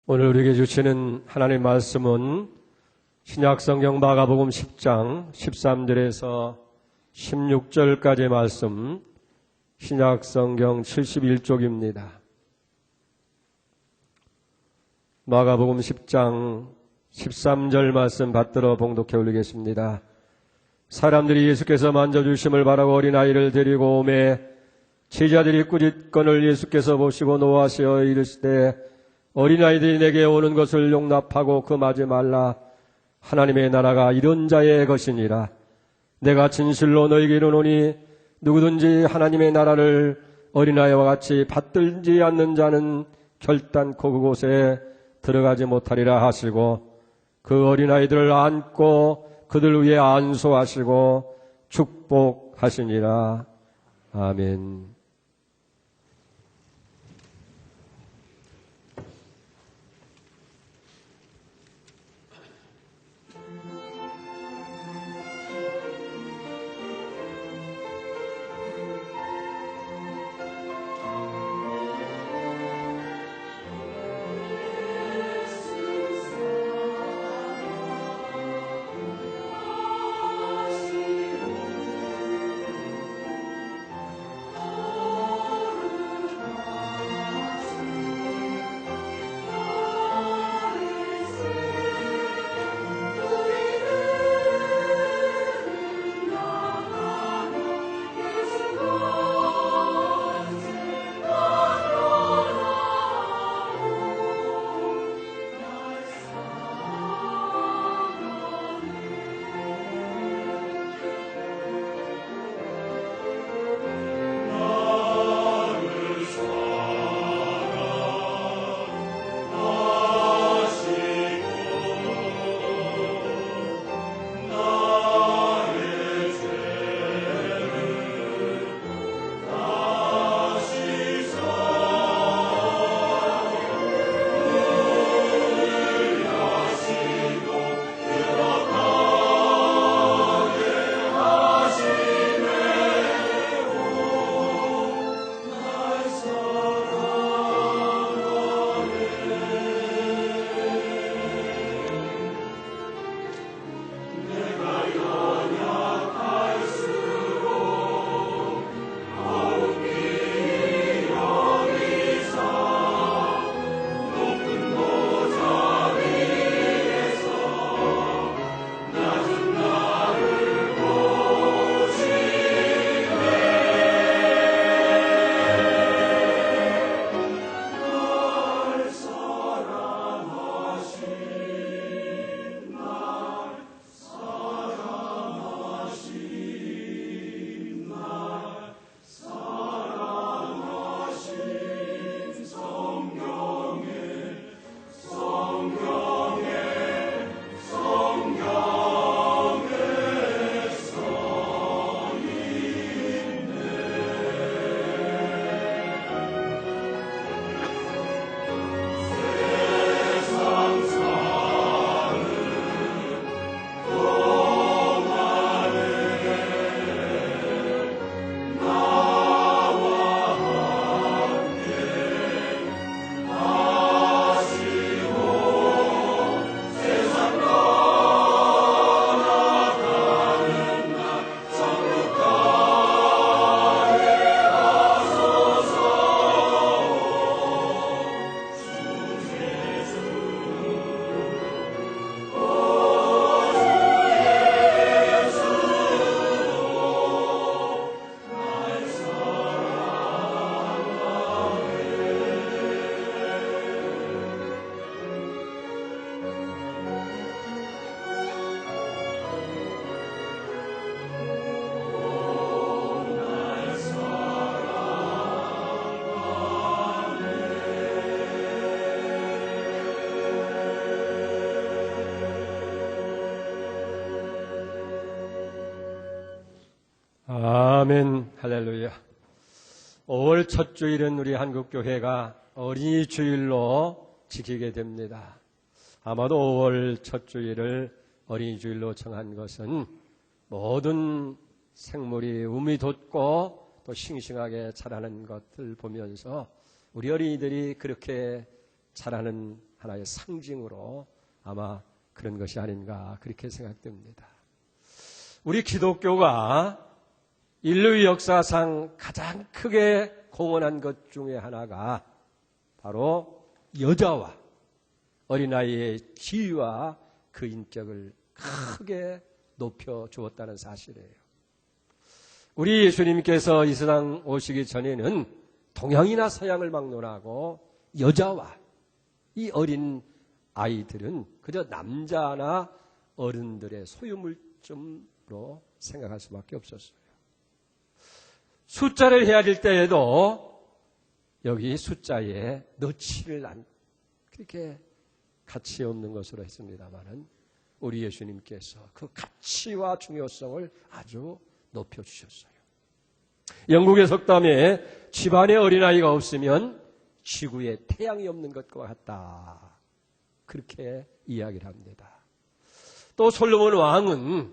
오늘 우리에게 주시는 하나님의 말씀은 신약성경 마가복음 10장 13절에서 16절까지의 말씀, 신약성경 71쪽입니다. 마가복음 10장 13절 말씀 받들어 봉독해 올리겠습니다. 사람들이 예수께서 만져주심을 바라고 어린아이를 데리고 오매 제자들이 꾸짖건을 예수께서 보시고 노하시어 이르시되 어린아이들이 내게 오는 것을 용납하고 금하지 말라. 하나님의 나라가 이런 자의 것이니라. 내가 진실로 너희에게 이르노니 누구든지 하나님의 나라를 어린아이와 같이 받들지 않는 자는 결단코 그곳에 들어가지 못하리라 하시고 그 어린아이들을 안고 그들 위에 안수하시고 축복하시니라. 아멘. 아멘. 할렐루야. 5월 첫 주일은 우리 한국교회가 어린이 주일로 지키게 됩니다. 아마도 5월 첫 주일을 어린이 주일로 정한 것은 모든 생물이 움이 돋고 또 싱싱하게 자라는 것을 보면서 우리 어린이들이 그렇게 자라는 하나의 상징으로 아마 그런 것이 아닌가 그렇게 생각됩니다. 우리 기독교가 인류 역사상 가장 크게 공헌한 것 중에 하나가 바로 여자와 어린아이의 지위와 그 인격을 크게 높여주었다는 사실이에요. 우리 예수님께서 이 세상 오시기 전에는 동양이나 서양을 막론하고 여자와 이 어린 아이들은 그저 남자나 어른들의 소유물쯤으로 생각할 수밖에 없었어요. 숫자를 헤아릴 때에도 여기 숫자에 넣지를 않 그렇게 가치 없는 것으로 했습니다마는 우리 예수님께서 그 가치와 중요성을 아주 높여주셨어요. 영국의 속담에 집안에 어린아이가 없으면 지구에 태양이 없는 것과 같다. 그렇게 이야기를 합니다. 또 솔로몬 왕은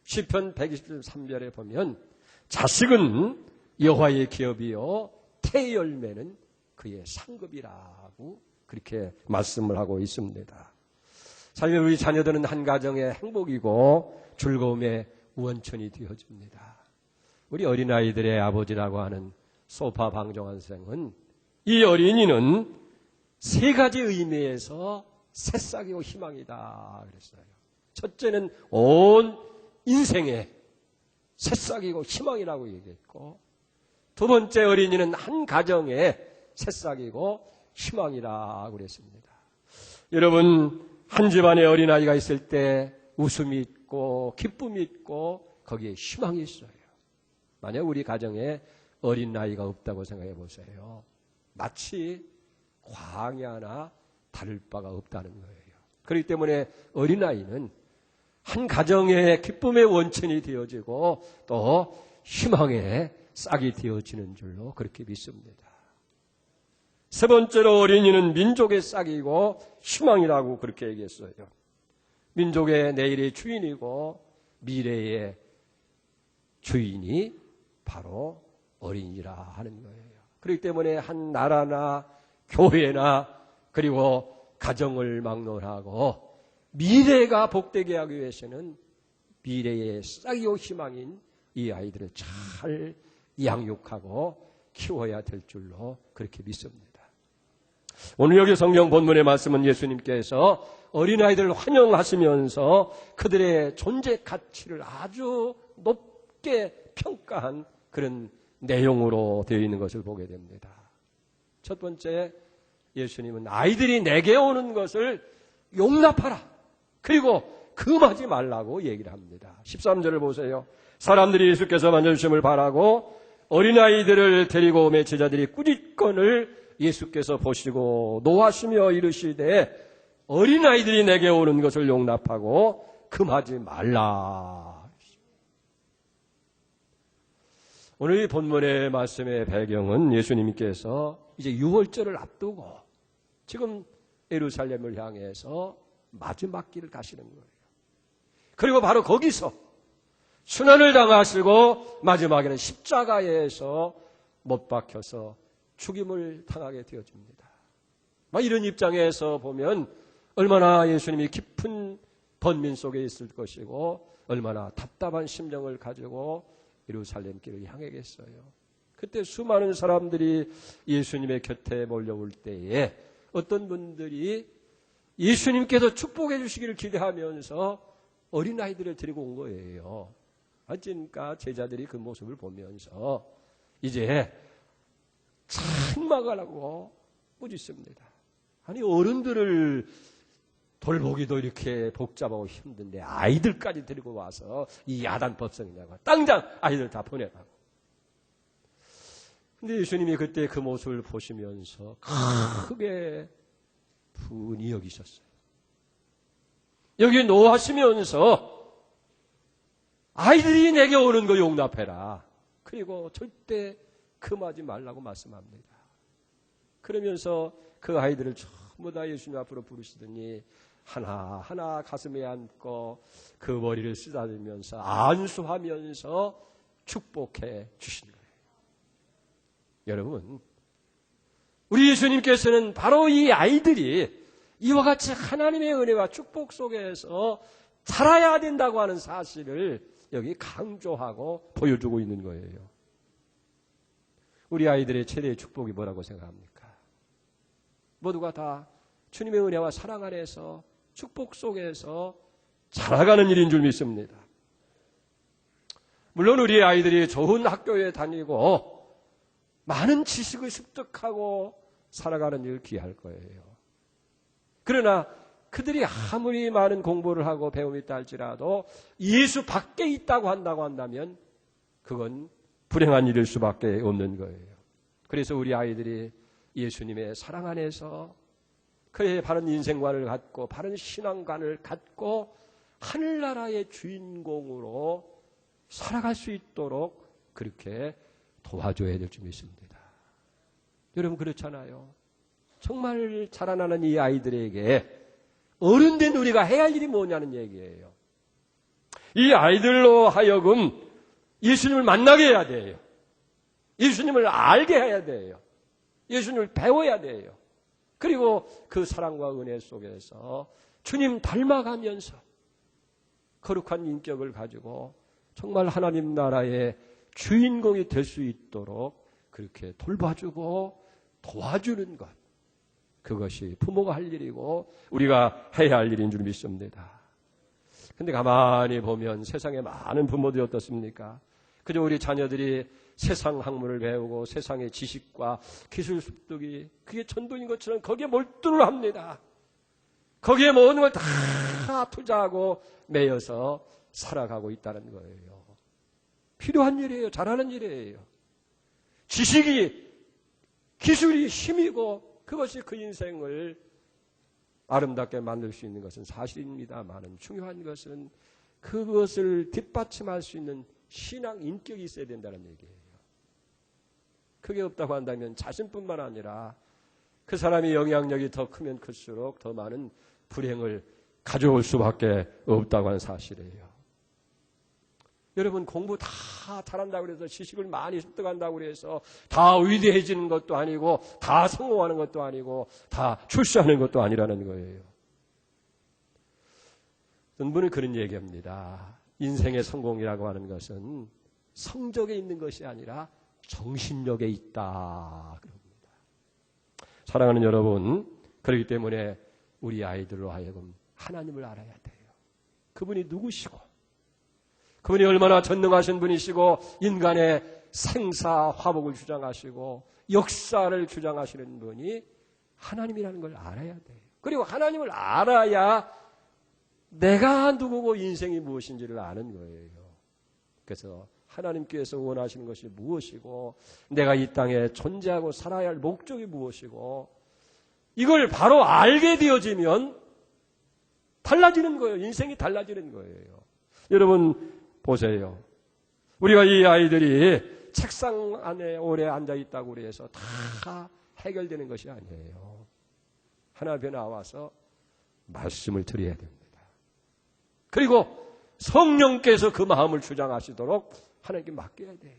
시편 123편에 보면 자식은 여호와의 기업이요 태 열매는 그의 상급이라고 그렇게 말씀을 하고 있습니다. 사실 우리 자녀들은 한 가정의 행복이고 즐거움의 원천이 되어줍니다. 우리 어린아이들의 아버지라고 하는 소파 방정환 선생은 이 어린이는 세 가지 의미에서 새싹이고 희망이다 그랬어요. 첫째는 온 인생의 새싹이고 희망이라고 얘기했고, 두 번째 어린이는 한 가정의 새싹이고 희망이라고 그랬습니다. 여러분, 한 집안에 어린아이가 있을 때 웃음이 있고 기쁨이 있고 거기에 희망이 있어요. 만약 우리 가정에 어린아이가 없다고 생각해 보세요. 마치 광야나 다를 바가 없다는 거예요. 그렇기 때문에 어린아이는 한 가정의 기쁨의 원천이 되어지고 또 희망의 싹이 되어지는 줄로 그렇게 믿습니다. 세 번째로 어린이는 민족의 싹이고 희망이라고 그렇게 얘기했어요. 민족의 내일의 주인이고 미래의 주인이 바로 어린이라 하는 거예요. 그렇기 때문에 한 나라나 교회나 그리고 가정을 막론하고 미래가 복되게 하기 위해서는 미래의 싹이고 희망인 이 아이들을 잘 양육하고 키워야 될 줄로 그렇게 믿습니다. 오늘 여기 성경 본문의 말씀은 예수님께서 어린아이들을 환영하시면서 그들의 존재 가치를 아주 높게 평가한 그런 내용으로 되어 있는 것을 보게 됩니다. 첫 번째, 예수님은 아이들이 내게 오는 것을 용납하라. 그리고 금하지 말라고 얘기를 합니다. 13절을 보세요. 사람들이 예수께서 만져주심을 바라고 어린아이들을 데리고 오매 제자들이 꾸짖건을 예수께서 보시고 노하시며 이르시되 어린아이들이 내게 오는 것을 용납하고 금하지 말라. 오늘 이 본문의 말씀의 배경은 예수님께서 이제 유월절을 앞두고 지금 예루살렘을 향해서 마지막 길을 가시는 거예요. 그리고 바로 거기서 순환을 당하시고 마지막에는 십자가에서 못 박혀서 죽임을 당하게 되어집니다. 이런 입장에서 보면 얼마나 예수님이 깊은 번민 속에 있을 것이고 얼마나 답답한 심정을 가지고 예루살렘 길을 향하겠어요. 그때 수많은 사람들이 예수님의 곁에 몰려올 때에 어떤 분들이 예수님께서 축복해 주시기를 기대하면서 어린아이들을 데리고 온 거예요. 그러니까 제자들이 그 모습을 보면서 이제 책망하라고 꾸짖습니다. 아니 어른들을 돌보기도 이렇게 복잡하고 힘든데 아이들까지 데리고 와서 이 야단 법석이냐고 당장 아이들 다 보내라고. 근데 예수님이 그때 그 모습을 보시면서 크게 분이 여기셨어요. 여기 노하시면서 아이들이 내게 오는 거 용납해라. 그리고 절대 금하지 말라고 말씀합니다. 그러면서 그 아이들을 전부 다 예수님 앞으로 부르시더니 하나하나 가슴에 안고 그 머리를 쓰다듬으면서 안수하면서 축복해 주신 거예요. 여러분, 우리 예수님께서는 바로 이 아이들이 이와 같이 하나님의 은혜와 축복 속에서 살아야 된다고 하는 사실을 여기 강조하고 보여주고 있는 거예요. 우리 아이들의 최대의 축복이 뭐라고 생각합니까? 모두가 다 주님의 은혜와 사랑 안에서 축복 속에서 자라가는 일인 줄 믿습니다. 물론 우리 아이들이 좋은 학교에 다니고 많은 지식을 습득하고 살아가는 일 귀할 거예요. 그러나 그들이 아무리 많은 공부를 하고 배움이 있다 할지라도 예수 밖에 있다고 한다면 그건 불행한 일일 수밖에 없는 거예요. 그래서 우리 아이들이 예수님의 사랑 안에서 그의 바른 인생관을 갖고 바른 신앙관을 갖고 하늘나라의 주인공으로 살아갈 수 있도록 그렇게 도와줘야 될 줄 믿습니다. 여러분 그렇잖아요. 정말 자라나는 이 아이들에게 어른된 우리가 해야 할 일이 뭐냐는 얘기예요. 이 아이들로 하여금 예수님을 만나게 해야 돼요. 예수님을 알게 해야 돼요. 예수님을 배워야 돼요. 그리고 그 사랑과 은혜 속에서 주님 닮아가면서 거룩한 인격을 가지고 정말 하나님 나라의 주인공이 될 수 있도록 그렇게 돌봐주고 도와주는 것. 그것이 부모가 할 일이고 우리가 해야 할 일인 줄 믿습니다. 근데 가만히 보면 세상에 많은 부모들이 어떻습니까? 그저 우리 자녀들이 세상 학문을 배우고 세상의 지식과 기술 습득이 그게 전부인 것처럼 거기에 몰두를 합니다. 거기에 모든 걸 다 투자하고 매여서 살아가고 있다는 거예요. 필요한 일이에요. 잘하는 일이에요. 지식이 기술이 힘이고 그것이 그 인생을 아름답게 만들 수 있는 것은 사실입니다만 중요한 것은 그것을 뒷받침할 수 있는 신앙 인격이 있어야 된다는 얘기예요. 그게 없다고 한다면 자신뿐만 아니라 그 사람이 영향력이 더 크면 클수록 더 많은 불행을 가져올 수밖에 없다고 하는 사실이에요. 여러분 공부 다 잘한다고 해서 지식을 많이 습득한다고 해서 다 위대해지는 것도 아니고 다 성공하는 것도 아니고 다 출세하는 것도 아니라는 거예요. 어떤 분은 그런 얘기합니다. 인생의 성공이라고 하는 것은 성적에 있는 것이 아니라 정신력에 있다. 그럽니다. 사랑하는 여러분, 그렇기 때문에 우리 아이들로 하여금 하나님을 알아야 돼요. 그분이 누구시고 그분이 얼마나 전능하신 분이시고 인간의 생사 화복을 주장하시고 역사를 주장하시는 분이 하나님이라는 걸 알아야 돼요. 그리고 하나님을 알아야 내가 누구고 인생이 무엇인지를 아는 거예요. 그래서 하나님께서 원하시는 것이 무엇이고 내가 이 땅에 존재하고 살아야 할 목적이 무엇이고 이걸 바로 알게 되어지면 달라지는 거예요. 인생이 달라지는 거예요. 여러분 보세요. 우리가 이 아이들이 책상 안에 오래 앉아있다고 해서 다 해결되는 것이 아니에요. 하나 앞에 나와서 말씀을 드려야 됩니다. 그리고 성령께서 그 마음을 주장하시도록 하나님께 맡겨야 돼요.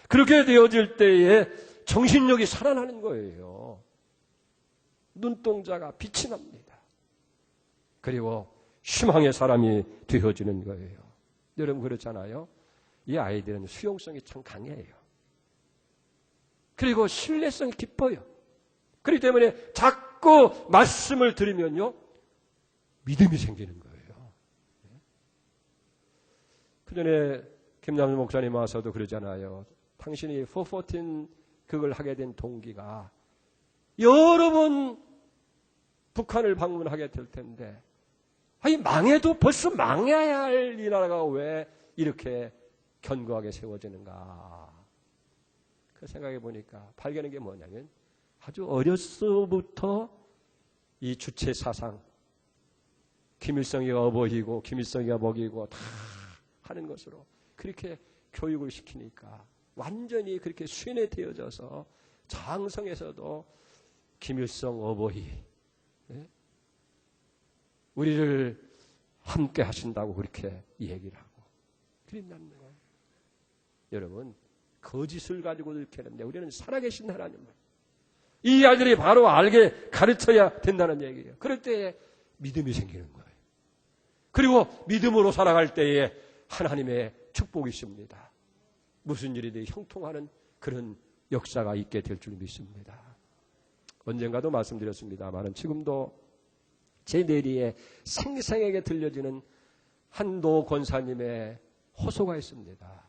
그렇게 되어질 때에 정신력이 살아나는 거예요. 눈동자가 빛이 납니다. 그리고 희망의 사람이 되어지는 거예요. 여러분 그렇잖아요. 이 아이들은 수용성이 참 강해요. 그리고 신뢰성이 깊어요. 그렇기 때문에 자꾸 말씀을 들으면요 믿음이 생기는 거예요. 그전에 김남준 목사님 와서도 그러잖아요. 당신이 414 그걸 하게 된 동기가 여러 번 북한을 방문하게 될 텐데 아니 망해도 벌써 망해야 할 이 나라가 왜 이렇게 견고하게 세워지는가. 그 생각해 보니까 발견한 게 뭐냐면 아주 어렸서부터 이 주체 사상 김일성이가 어버이고 김일성이가 먹이고 다 하는 것으로 그렇게 교육을 시키니까 완전히 그렇게 쇠뇌되어져서 장성에서도 김일성 어버이 우리를 함께 하신다고 그렇게 얘기를 하고 그린다는 거예요. 여러분 거짓을 가지고 이렇게 하는데 우리는 살아계신 하나님을 이 아이들이 바로 알게 가르쳐야 된다는 얘기예요. 그럴 때에 믿음이 생기는 거예요. 그리고 믿음으로 살아갈 때에 하나님의 축복이 있습니다. 무슨 일이든 형통하는 그런 역사가 있게 될 줄 믿습니다. 언젠가도 말씀드렸습니다만 지금도 제 뇌리에 생생하게 들려지는 한도 권사님의 호소가 있습니다.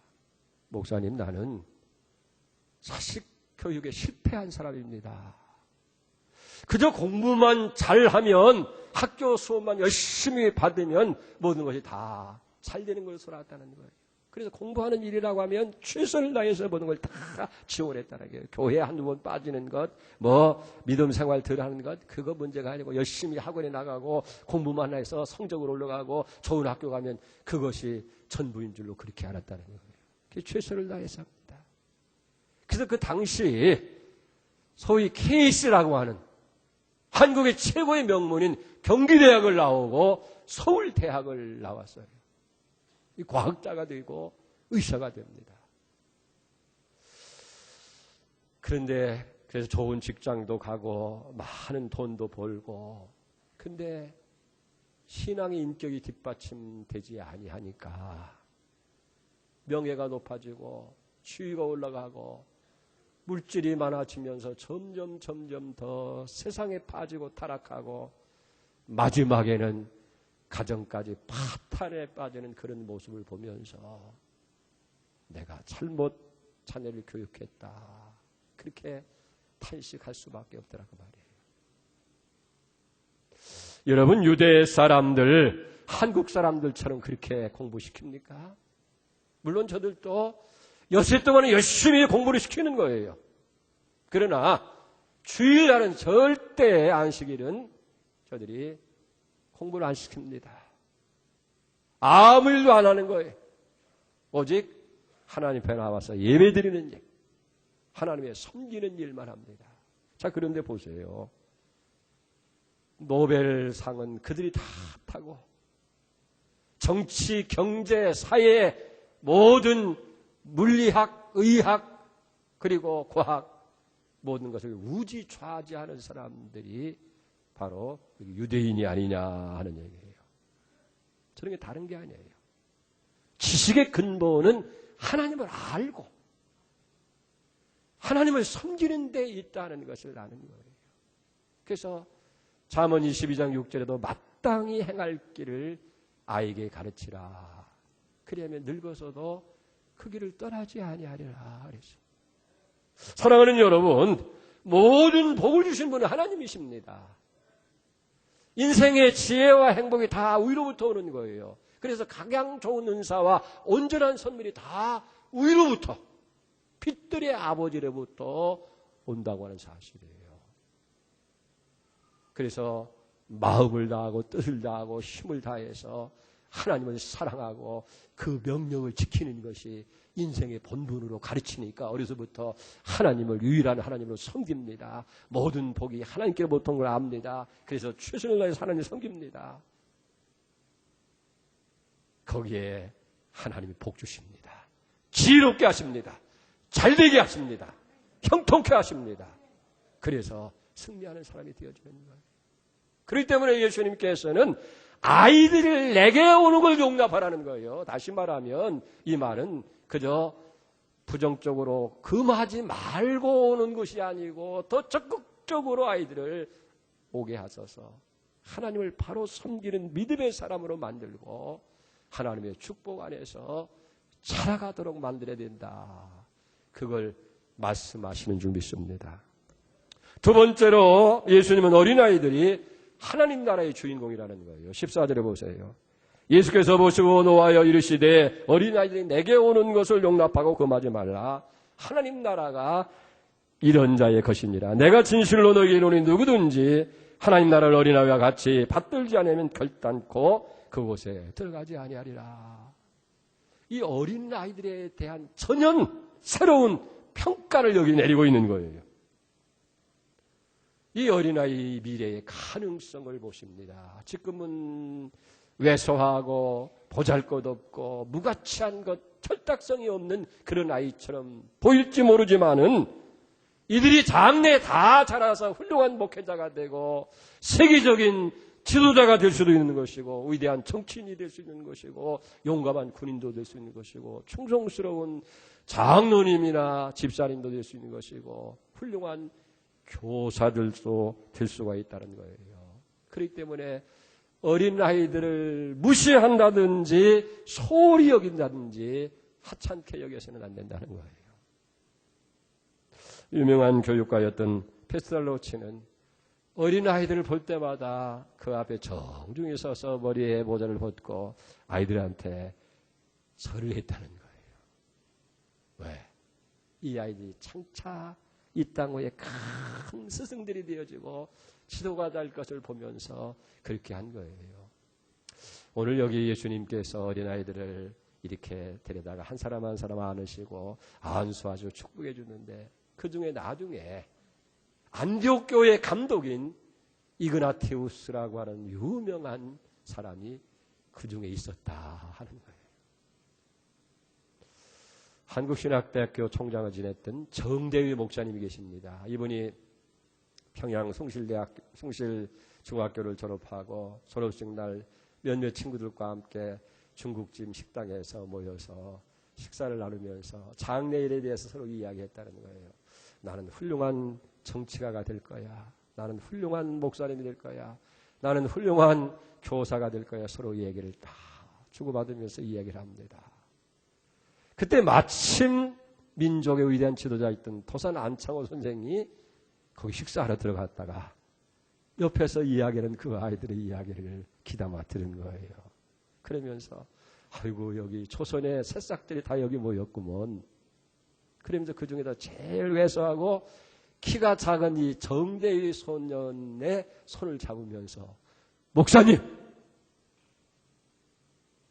목사님, 나는 자식 교육에 실패한 사람입니다. 그저 공부만 잘하면, 학교 수업만 열심히 받으면 모든 것이 다 잘 되는 것으로 알았다는 거예요. 그래서 공부하는 일이라고 하면 최선을 다해서 모든 걸 다 지원했다는 거예요. 교회 한두 번 빠지는 것, 믿음 생활 덜 하는 것, 그거 문제가 아니고 열심히 학원에 나가고 공부만 해서 성적으로 올라가고 좋은 학교 가면 그것이 전부인 줄로 그렇게 알았다는 거예요. 그게 최선을 다해서 합니다. 그래서 그 당시 소위 KC라고 하는 한국의 최고의 명문인 경기대학을 나오고 서울대학을 나왔어요. 이 과학자가 되고 의사가 됩니다. 그런데 그래서 좋은 직장도 가고 많은 돈도 벌고, 근데 신앙의 인격이 뒷받침되지 아니하니까 명예가 높아지고 지위가 올라가고 물질이 많아지면서 점점 더 세상에 빠지고 타락하고 마지막에는 가정까지 파탄에 빠지는 그런 모습을 보면서 내가 잘못 자녀를 교육했다, 그렇게 탄식할 수밖에 없더라고 말이에요. 여러분, 유대 사람들, 한국 사람들처럼 그렇게 공부시킵니까? 물론 저들도 엿새 동안은 열심히 공부를 시키는 거예요. 그러나 주일날은 절대 안식일은 저들이 공부를 안 시킵니다. 아무 일도 안 하는 거예요. 오직 하나님 앞에 나와서 예배드리는 일, 하나님의 섬기는 일만 합니다. 자, 그런데 보세요. 노벨상은 그들이 다 타고 정치, 경제, 사회, 모든 물리학, 의학, 그리고 과학, 모든 것을 우지좌지하는 사람들이 바로 유대인이 아니냐 하는 얘기예요. 저런 게 다른 게 아니에요. 지식의 근본은 하나님을 알고 하나님을 섬기는 데 있다는 것을 아는 거예요. 그래서 잠언 22장 6절에도 마땅히 행할 길을 아이에게 가르치라. 그리하면 늙어서도 그 길을 떠나지 아니하리라 그랬어요. 사랑하는 여러분, 모든 복을 주신 분은 하나님이십니다. 인생의 지혜와 행복이 다 위로부터 오는 거예요. 그래서 가장 좋은 은사와 온전한 선물이 다 위로부터, 빛들의 아버지로부터 온다고 하는 사실이에요. 그래서 마음을 다하고 뜻을 다하고 힘을 다해서 하나님을 사랑하고 그 명령을 지키는 것이 인생의 본분으로 가르치니까 어려서부터 하나님을 유일한 하나님으로 섬깁니다. 모든 복이 하나님께로부터 온 걸 압니다. 그래서 최선을 다해서 하나님을 섬깁니다. 거기에 하나님이 복 주십니다. 지혜롭게 하십니다. 잘되게 하십니다. 형통케 하십니다. 그래서 승리하는 사람이 되어지는 거예요. 그렇기 때문에 예수님께서는 아이들을 내게 오는 걸 용납하라는 거예요. 다시 말하면 이 말은 그저 부정적으로 금하지 말고 오는 것이 아니고 더 적극적으로 아이들을 오게 하셔서 하나님을 바로 섬기는 믿음의 사람으로 만들고 하나님의 축복 안에서 살아가도록 만들어야 된다. 그걸 말씀하시는 줄 믿습니다. 두 번째로 예수님은 어린아이들이 하나님 나라의 주인공이라는 거예요. 14절에 보세요. 예수께서 보시고 노하여 이르시되 어린아이들이 내게 오는 것을 용납하고 금하지 말라. 하나님 나라가 이런 자의 것이니라. 내가 진실로 너희에게 이르노니 누구든지 하나님 나라를 어린아이와 같이 받들지 않으면 결단코 그곳에 들어가지 아니하리라. 이 어린아이들에 대한 전혀 새로운 평가를 여기 내리고 있는 거예요. 이 어린아이 미래의 가능성을 보십니다. 지금은 왜소하고 보잘것없고 무가치한 것, 철딱성이 없는 그런 아이처럼 보일지 모르지만은 이들이 장래에 다 자라서 훌륭한 목회자가 되고 세계적인 지도자가 될 수도 있는 것이고 위대한 정치인이 될 수 있는 것이고 용감한 군인도 될 수 있는 것이고 충성스러운 장로님이나 집사님도 될 수 있는 것이고 훌륭한 교사들도 될 수가 있다는 거예요. 그렇기 때문에 어린아이들을 무시한다든지 소홀히 여긴다든지 하찮게 여겨서는 안 된다는 거예요. 유명한 교육가였던 페스탈로치는 어린아이들을 볼 때마다 그 앞에 정중히 서서 머리에 모자를 벗고 아이들한테 절을 했다는 거예요. 왜? 이 아이들이 장차 이 땅 위에 큰 스승들이 되어지고 지도가 될 것을 보면서 그렇게 한 거예요. 오늘 여기 예수님께서 어린아이들을 이렇게 데려다가 한 사람 한 사람 안으시고 안수하시고 축복해 주는데 그 중에 나중에 안디옥 교회 감독인 이그나티우스라고 하는 유명한 사람이 그 중에 있었다 하는 거예요. 한국신학대학교 총장을 지냈던 정대위 목사님이 계십니다. 이분이 평양 숭실중학교를 졸업하고 졸업식 날 몇몇 친구들과 함께 중국집 식당에서 모여서 식사를 나누면서 장래일에 대해서 서로 이야기했다는 거예요. 나는 훌륭한 정치가가 될 거야. 나는 훌륭한 목사님이 될 거야. 나는 훌륭한 교사가 될 거야. 서로 얘기를 다 주고받으면서 이야기를 합니다. 그때 마침 민족의 위대한 지도자였던 토산 안창호 선생이 거기 식사하러 들어갔다가 옆에서 이야기하는 그 아이들의 이야기를 귀담아 들은 거예요. 그러면서 아이고 여기 초선의 새싹들이 다 여기 모였구먼. 그러면서 그 중에서 제일 왜소하고 키가 작은 이 정대위 소년의 손을 잡으면서 목사님!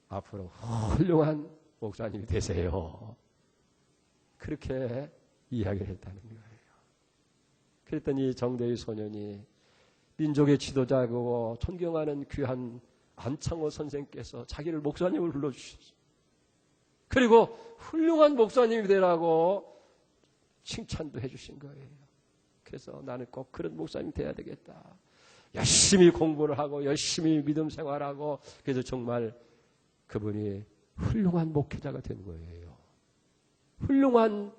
앞으로 훌륭한 목사님이 되세요. 그렇게 이야기를 했다는 거예요. 그랬더니 정대위 소년이 민족의 지도자고 존경하는 귀한 안창호 선생께서 자기를 목사님을 불러주셨어요. 그리고 훌륭한 목사님이 되라고 칭찬도 해주신 거예요. 그래서 나는 꼭 그런 목사님이 돼야 되겠다. 열심히 공부를 하고 열심히 믿음 생활하고 그래서 정말 그분이 훌륭한 목회자가 된 거예요. 훌륭한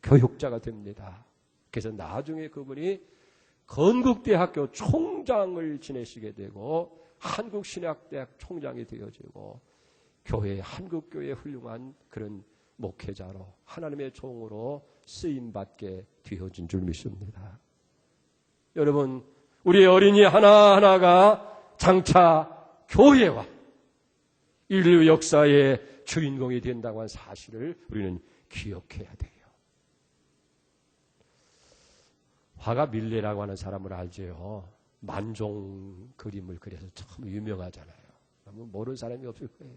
교육자가 됩니다. 그래서 나중에 그분이 건국대학교 총장을 지내시게 되고 한국신학대학 총장이 되어지고 교회, 한국교회의 훌륭한 그런 목회자로 하나님의 종으로 쓰임받게 되어진 줄 믿습니다. 여러분, 우리 어린이 하나하나가 장차 교회와 인류 역사의 주인공이 된다고 한 사실을 우리는 기억해야 돼요. 화가 밀레라고 하는 사람을 알죠. 만종 그림을 그려서 참 유명하잖아요. 모르는 사람이 없을 거예요.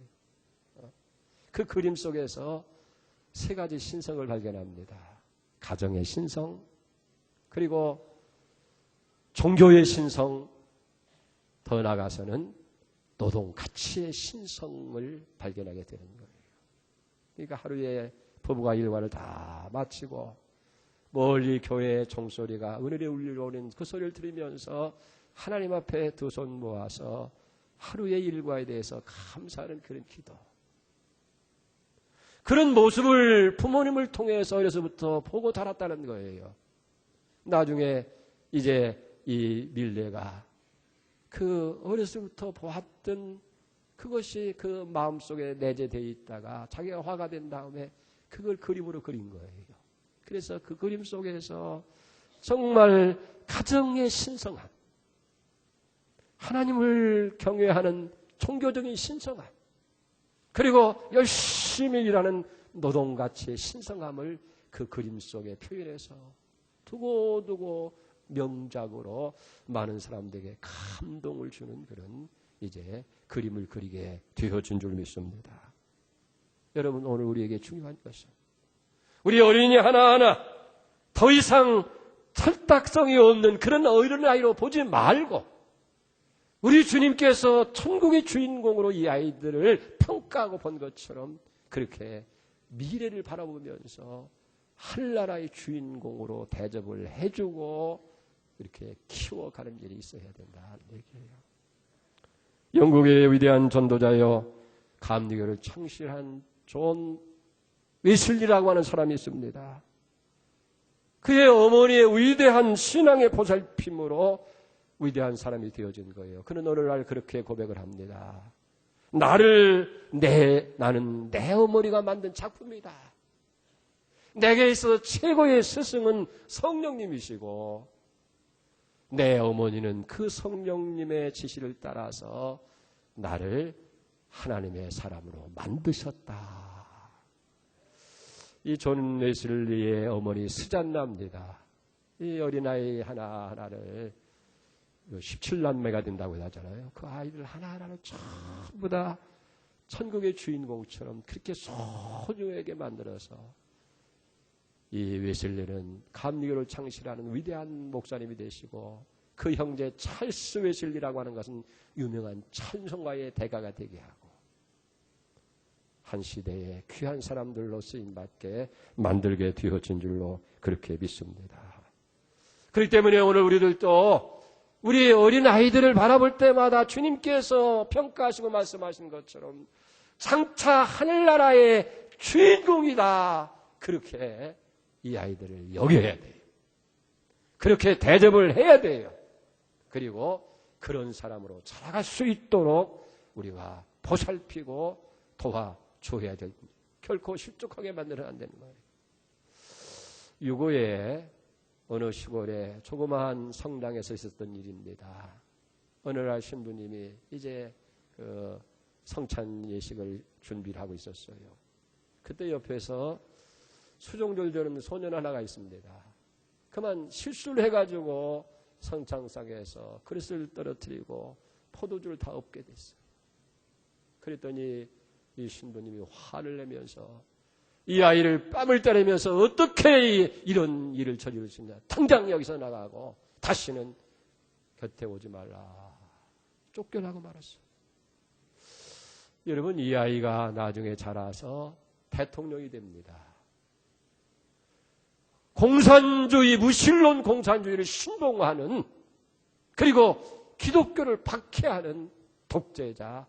그 그림 속에서 세 가지 신성을 발견합니다. 가정의 신성, 그리고 종교의 신성, 더 나아가서는 노동 가치의 신성을 발견하게 되는 거예요. 그러니까 하루에 부부가 일과를 다 마치고 멀리 교회의 종소리가 은혜를 울려오는 그 소리를 들으면서 하나님 앞에 두 손 모아서 하루의 일과에 대해서 감사하는 그런 기도. 그런 모습을 부모님을 통해서 어려서부터 보고 자랐다는 거예요. 나중에 이제 이 밀레가 그 어려서부터 보았던 그것이 그 마음속에 내재되어 있다가 자기가 화가 된 다음에 그걸 그림으로 그린 거예요. 그래서 그 그림 속에서 정말 가정의 신성함, 하나님을 경외하는 종교적인 신성함, 그리고 열심히 일하는 노동가치의 신성함을 그 그림 속에 표현해서 두고두고 명작으로 많은 사람들에게 감동을 주는 그런 이제 그림을 그리게 되어진 줄 믿습니다. 여러분, 오늘 우리에게 중요한 것은 우리 어린이 하나하나 더 이상 철딱성이 없는 그런 어린아이로 보지 말고 우리 주님께서 천국의 주인공으로 이 아이들을 평가하고 본 것처럼 그렇게 미래를 바라보면서 하늘나라의 주인공으로 대접을 해주고 이렇게 키워가는 일이 있어야 된다는 얘기예요. 영국의 위대한 전도자여 감리교를 창시한 존 웨슬리라고 하는 사람이 있습니다. 그의 어머니의 위대한 신앙의 보살핌으로 위대한 사람이 되어진 거예요. 그는 어느 날 그렇게 고백을 합니다. 나는 내 어머니가 만든 작품이다. 내게 있어서 최고의 스승은 성령님이시고 내 어머니는 그 성령님의 지시를 따라서 나를 하나님의 사람으로 만드셨다. 이 존 웨슬리의 어머니 스잔나입니다. 이 어린아이 하나하나를 17남매가 된다고 하잖아요. 그 아이들 하나하나를 전부 다 천국의 주인공처럼 그렇게 소중하게 만들어서 이 웨슬리는 감리교를 창시하는 위대한 목사님이 되시고 그 형제 찰스 웨슬리라고 하는 것은 유명한 찬송가의 대가가 되게 하고 한 시대에 귀한 사람들로 쓰임받게 만들게 되어진 줄로 그렇게 믿습니다. 그렇기 때문에 오늘 우리들도 우리 어린 아이들을 바라볼 때마다 주님께서 평가하시고 말씀하신 것처럼 장차 하늘나라의 주인공이다. 그렇게 이 아이들을 여겨야 돼요. 그렇게 대접을 해야 돼요. 그리고 그런 사람으로 자라갈 수 있도록 우리가 보살피고 도와줘야 될, 결코 실족하게 만들어는 안 되는 거예요. 유고에 어느 시골에 조그마한 성당에서 있었던 일입니다. 어느 날 신부님이 이제 그 성찬 예식을 준비를 하고 있었어요. 그때 옆에서 수종절절하는 소년 하나가 있습니다. 그만 실수를 해가지고 성찬상에서 그릇을 떨어뜨리고 포도주를 다 엎게 됐어요. 그랬더니 이 신부님이 화를 내면서 이 아이를 뺨을 때리면서 어떻게 이런 일을 저지를 수 있냐. 당장 여기서 나가고 다시는 곁에 오지 말라. 쫓겨나고 말았어요. 여러분, 이 아이가 나중에 자라서 대통령이 됩니다. 공산주의, 무신론 공산주의를 신봉하는, 그리고 기독교를 박해하는 독재자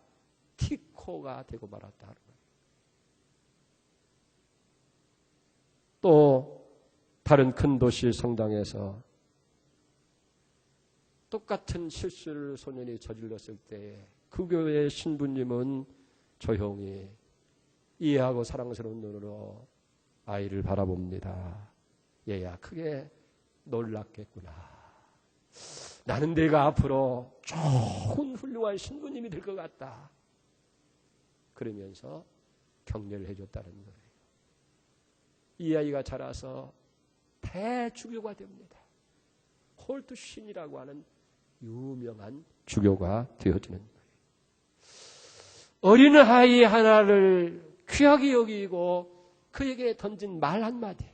티코가 되고 말았다 하는 거예요. 또 다른 큰 도시 성당에서 똑같은 실수를 소년이 저질렀을 때 그 교회의 신부님은 조용히 이해하고 사랑스러운 눈으로 아이를 바라봅니다. 얘야, 크게 놀랐겠구나. 나는 내가 앞으로 좋은 훌륭한 신부님이 될 것 같다. 그러면서 격려를 해줬다는 거예요. 이 아이가 자라서 대주교가 됩니다. 홀트신이라고 하는 유명한 주교가 되어지는 거예요. 어린아이 하나를 귀하게 여기고 그에게 던진 말 한마디,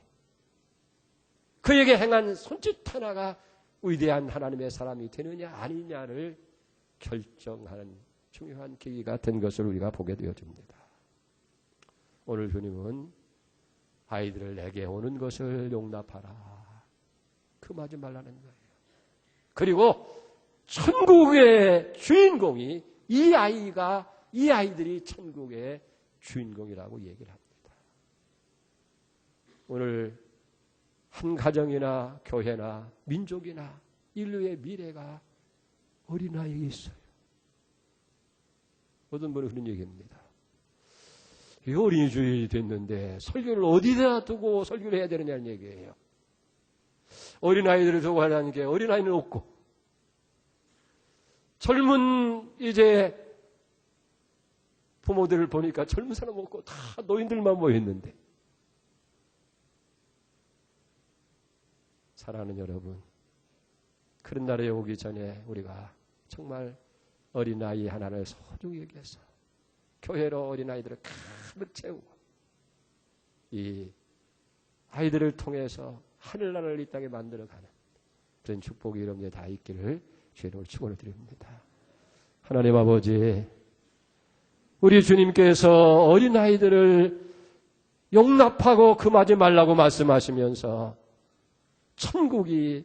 그에게 행한 손짓 하나가 위대한 하나님의 사람이 되느냐 아니냐를 결정하는 중요한 계기가 된 것을 우리가 보게 되어집니다. 오늘 주님은 아이들을 내게 오는 것을 용납하라. 금하지 말라는 거예요. 그리고 천국의 주인공이 이 아이들이 천국의 주인공이라고 얘기를 합니다. 오늘 한 가정이나 교회나 민족이나 인류의 미래가 어린아이에 있어요. 어떤 분은 그런 얘기입니다. 이 어린이주의 됐는데 설교를 어디다 두고 설교를 해야 되느냐는 얘기예요. 어린아이들을 두고 하라는 게 어린아이는 없고 젊은 이제 부모들을 보니까 젊은 사람 없고 다 노인들만 모여있는데, 사랑하는 여러분, 그런 날에 오기 전에 우리가 정말 어린아이 하나를 소중히 여겨서 교회로 어린아이들을 가득 채우고 이 아이들을 통해서 하늘나라를 이 땅에 만들어가는 그런 축복이 여러분에 다 있기를 주님을 축원을 드립니다. 하나님 아버지, 우리 주님께서 어린아이들을 용납하고 금하지 말라고 말씀하시면서 천국이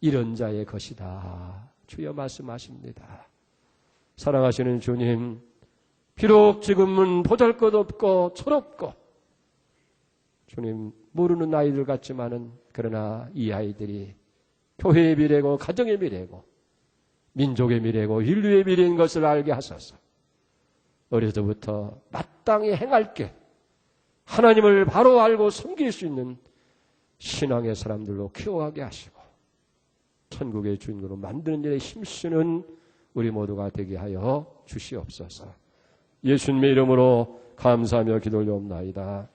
이런 자의 것이다. 주여 말씀하십니다. 사랑하시는 주님, 비록 지금은 보잘것없고 철없고 주님 모르는 아이들 같지만은 그러나 이 아이들이 교회의 미래고 가정의 미래고 민족의 미래고 인류의 미래인 것을 알게 하소서. 어려서부터 마땅히 행할 길, 하나님을 바로 알고 섬길 수 있는 신앙의 사람들로 키워가게 하시고 천국의 주인으로 만드는 일에 힘쓰는 우리 모두가 되게 하여 주시옵소서. 예수님의 이름으로 감사하며 기도 올려옵나이다.